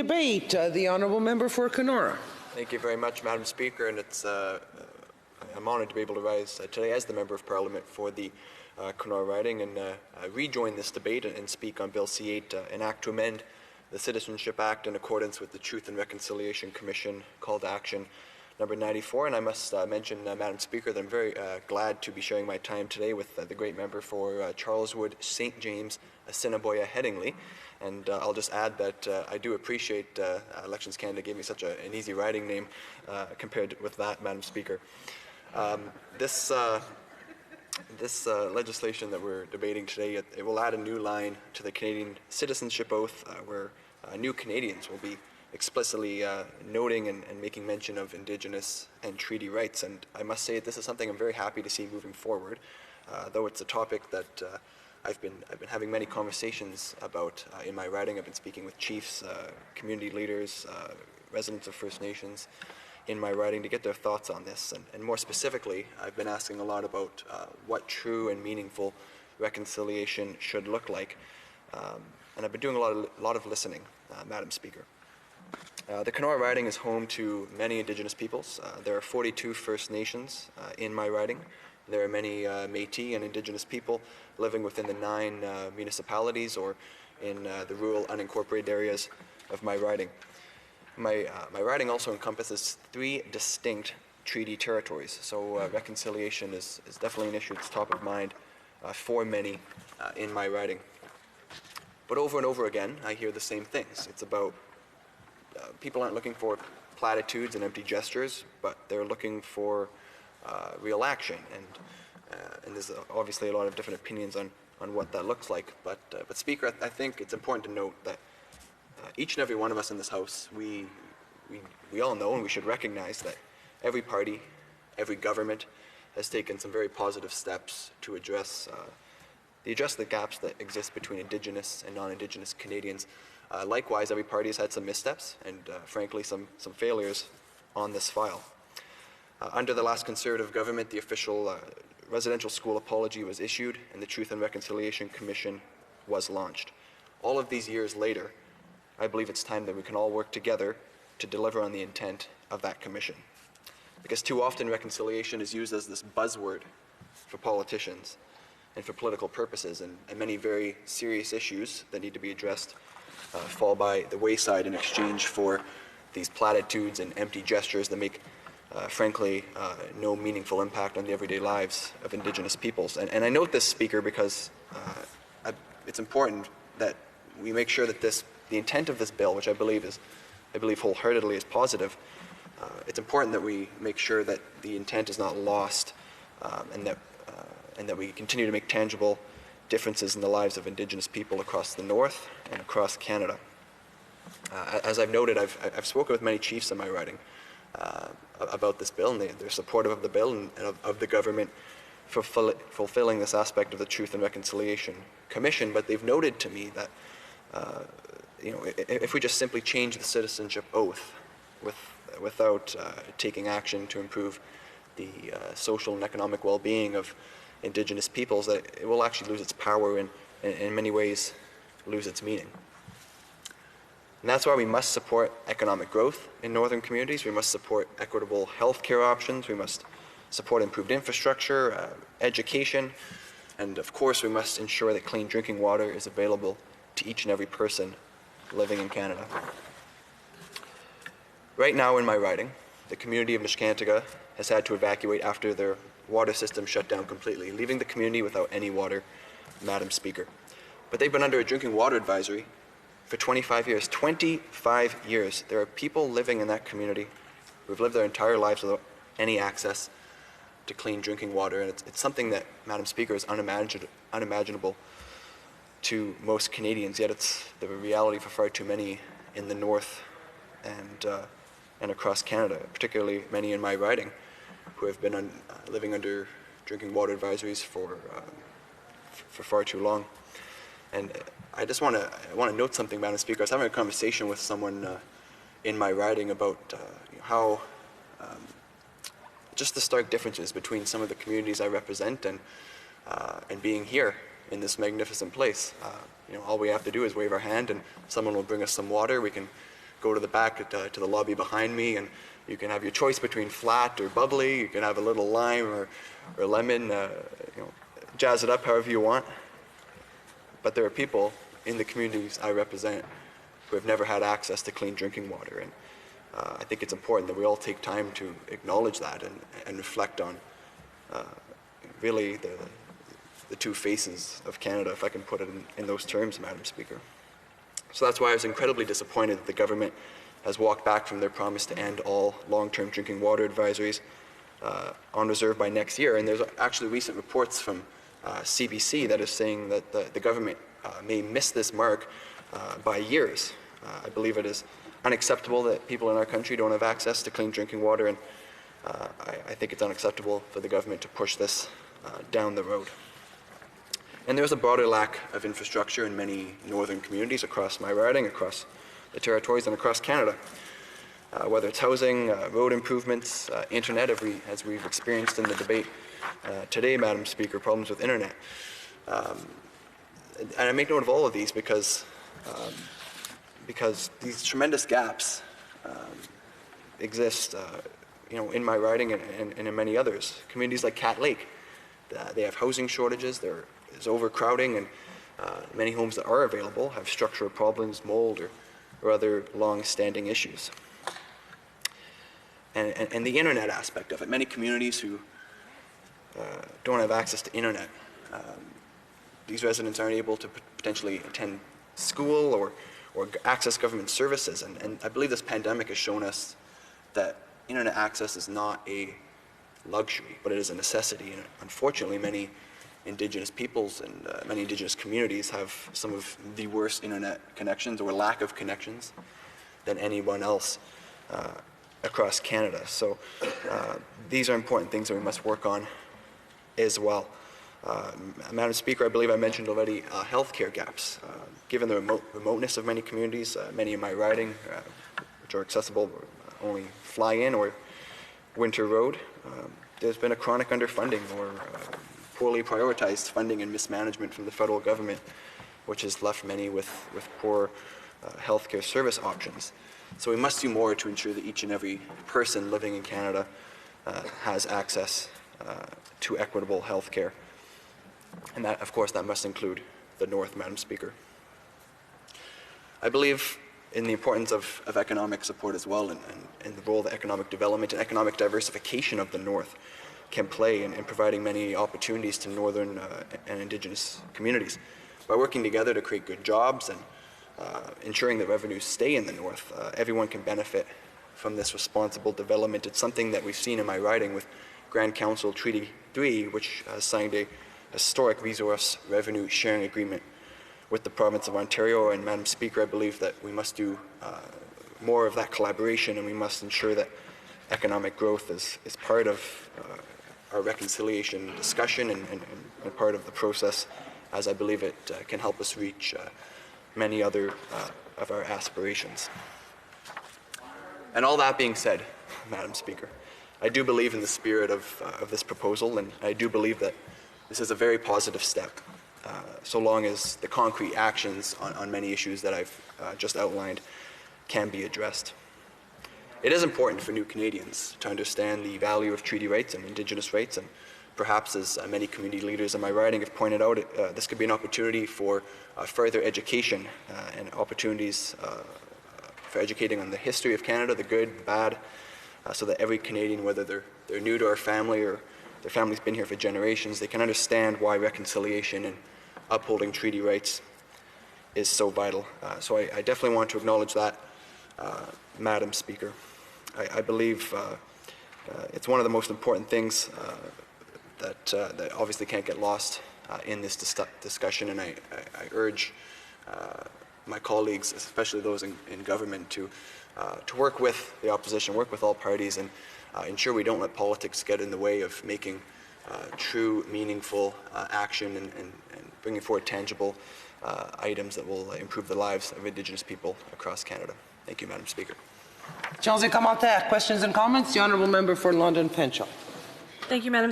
debate. The Honourable Member for Kenora. Thank you very much, Madam Speaker, and I'm honoured to be able to rise today as the Member of Parliament for the Kenora riding and rejoin this debate and speak on Bill C-8, an act to amend the Citizenship Act in accordance with the Truth and Reconciliation Commission call to action number 94. And I must mention, Madam Speaker, that I'm very glad to be sharing my time today with the great member for Charleswood, St. James, Assiniboia, Headingley. And I'll just add that I do appreciate Elections Canada gave me such an easy riding name compared with that, Madam Speaker. This legislation that we're debating today, it will add a new line to the Canadian Citizenship Oath where new Canadians will be explicitly noting and making mention of Indigenous and treaty rights. And I must say this is something I'm very happy to see moving forward, though it's a topic that I've been having many conversations about in my riding. I've been speaking with chiefs, community leaders, residents of First Nations in my riding to get their thoughts on this. And more specifically, I've been asking a lot about what true and meaningful reconciliation should look like. And I've been doing a lot of listening, Madam Speaker. The Kenora riding is home to many Indigenous peoples. There are 42 First Nations in my riding. There are many Métis and Indigenous people living within the 9 municipalities or in the rural unincorporated areas of my riding. My riding also encompasses 3 distinct treaty territories, so reconciliation is definitely an issue that's top of mind for many in my riding. But over and over again, I hear the same things. It's about people aren't looking for platitudes and empty gestures, but they're looking for real action. And there's obviously a lot of different opinions on what that looks like. But Speaker, I think it's important to note that each and every one of us in this House, we all know and we should recognize that every party, every government has taken some very positive steps to address the gaps that exist between Indigenous and non-Indigenous Canadians. Likewise, every party has had some missteps and, frankly, some failures on this file. Under the last Conservative government, the official residential school apology was issued and the Truth and Reconciliation Commission was launched. All of these years later, I believe it's time that we can all work together to deliver on the intent of that commission. Because too often reconciliation is used as this buzzword for politicians and for political purposes, and many very serious issues that need to be addressed fall by the wayside in exchange for these platitudes and empty gestures that make, frankly, no meaningful impact on the everyday lives of Indigenous peoples. And I note this, Speaker, because it's important that we make sure that the intent of this bill, which I believe wholeheartedly is positive, it's important that we make sure that the intent is not lost, and that we continue to make tangible differences in the lives of Indigenous people across the North and across Canada. As I've noted, I've spoken with many chiefs in my riding about this bill, and they're supportive of the bill and of the government for fulfilling this aspect of the Truth and Reconciliation Commission. But they've noted to me that if we just simply change the citizenship oath without taking action to improve the social and economic well-being of Indigenous peoples, that it will actually lose its power and in many ways lose its meaning. And that's why we must support economic growth in northern communities. We must support equitable health care options. We must support improved infrastructure, education, and of course we must ensure that clean drinking water is available to each and every person living in Canada. Right now in my riding, the community of Niskantaga has had to evacuate after their water system shut down completely, leaving the community without any water, Madam Speaker. But they've been under a drinking water advisory for 25 years. 25 years. There are people living in that community who've lived their entire lives without any access to clean drinking water, and it's something that, Madam Speaker, is unimaginable to most Canadians, yet it's the reality for far too many in the North and across Canada, particularly many in my riding, who have been living under drinking water advisories for far too long. And I just want to note something, Madam Speaker. I was having a conversation with someone in my riding about how just the stark differences between some of the communities I represent and being here in this magnificent place. All we have to do is wave our hand and someone will bring us some water. We can go to the back to the lobby behind me, and you can have your choice between flat or bubbly. You can have a little lime or lemon. Jazz it up however you want. But there are people in the communities I represent who have never had access to clean drinking water, and I think it's important that we all take time to acknowledge that and reflect on really the two faces of Canada, if I can put it in those terms, Madam Speaker. So that's why I was incredibly disappointed that the government has walked back from their promise to end all long-term drinking water advisories on reserve by next year. And there's actually recent reports from CBC that is saying that the government may miss this mark by years. I believe it is unacceptable that people in our country don't have access to clean drinking water, and I think it's unacceptable for the government to push this down the road. And there's a broader lack of infrastructure in many northern communities across my riding, across the territories, and across Canada. Whether it's housing, road improvements, internet, as we've experienced in the debate today, Madam Speaker, problems with internet. And I make note of all of these because these tremendous gaps exist, in my riding and in many others. Communities like Cat Lake, they have housing shortages. There is overcrowding, and many homes that are available have structural problems, mold, or other long-standing issues. And the internet aspect of it. Many communities who don't have access to internet, these residents aren't able to potentially attend school or access government services. And I believe this pandemic has shown us that internet access is not a luxury, but it is a necessity. And unfortunately, many Indigenous peoples and many Indigenous communities have some of the worst internet connections or lack of connections than anyone else across Canada. So these are important things that we must work on as well. Madam Speaker, I believe I mentioned already healthcare gaps. Given the remoteness of many communities, many in my riding, which are accessible only fly-in or winter road, there's been a chronic underfunding or poorly prioritized funding and mismanagement from the federal government, which has left many with poor healthcare service options. So we must do more to ensure that each and every person living in Canada has access to equitable healthcare. And that, of course, that must include the North, Madam Speaker. I believe in the importance of economic support as well, and the role that economic development and economic diversification of the North can play in providing many opportunities to Northern and Indigenous communities. By working together to create good jobs and ensuring that revenues stay in the North, everyone can benefit from this responsible development. It's something that we've seen in my riding with Grand Council Treaty 3, which signed a historic resource revenue sharing agreement with the province of Ontario. And Madam Speaker, I believe that we must do more of that collaboration, and we must ensure that economic growth is part of our reconciliation discussion and part of the process, as I believe it can help us reach many other of our aspirations. And all that being said, Madam Speaker, I do believe in the spirit of this proposal, and I do believe that this is a very positive step, so long as the concrete actions on many issues that I've just outlined can be addressed. It is important for new Canadians to understand the value of treaty rights and Indigenous rights, and perhaps, as many community leaders in my riding have pointed out, this could be an opportunity for further education and opportunities for educating on the history of Canada, the good, the bad, so that every Canadian, whether they're new to our family or their family's been here for generations, they can understand why reconciliation and upholding treaty rights is so vital. So I definitely want to acknowledge that, Madam Speaker. I believe it's one of the most important things that obviously can't get lost in this discussion, and I urge my colleagues, especially those in government, to work with the opposition, work with all parties, and ensure we don't let politics get in the way of making true, meaningful action and bringing forward tangible items that will improve the lives of Indigenous people across Canada. Thank you, Madam Speaker. Questions et commentaires. Questions and comments. The honourable member for London Fanshawe. Thank you, Madam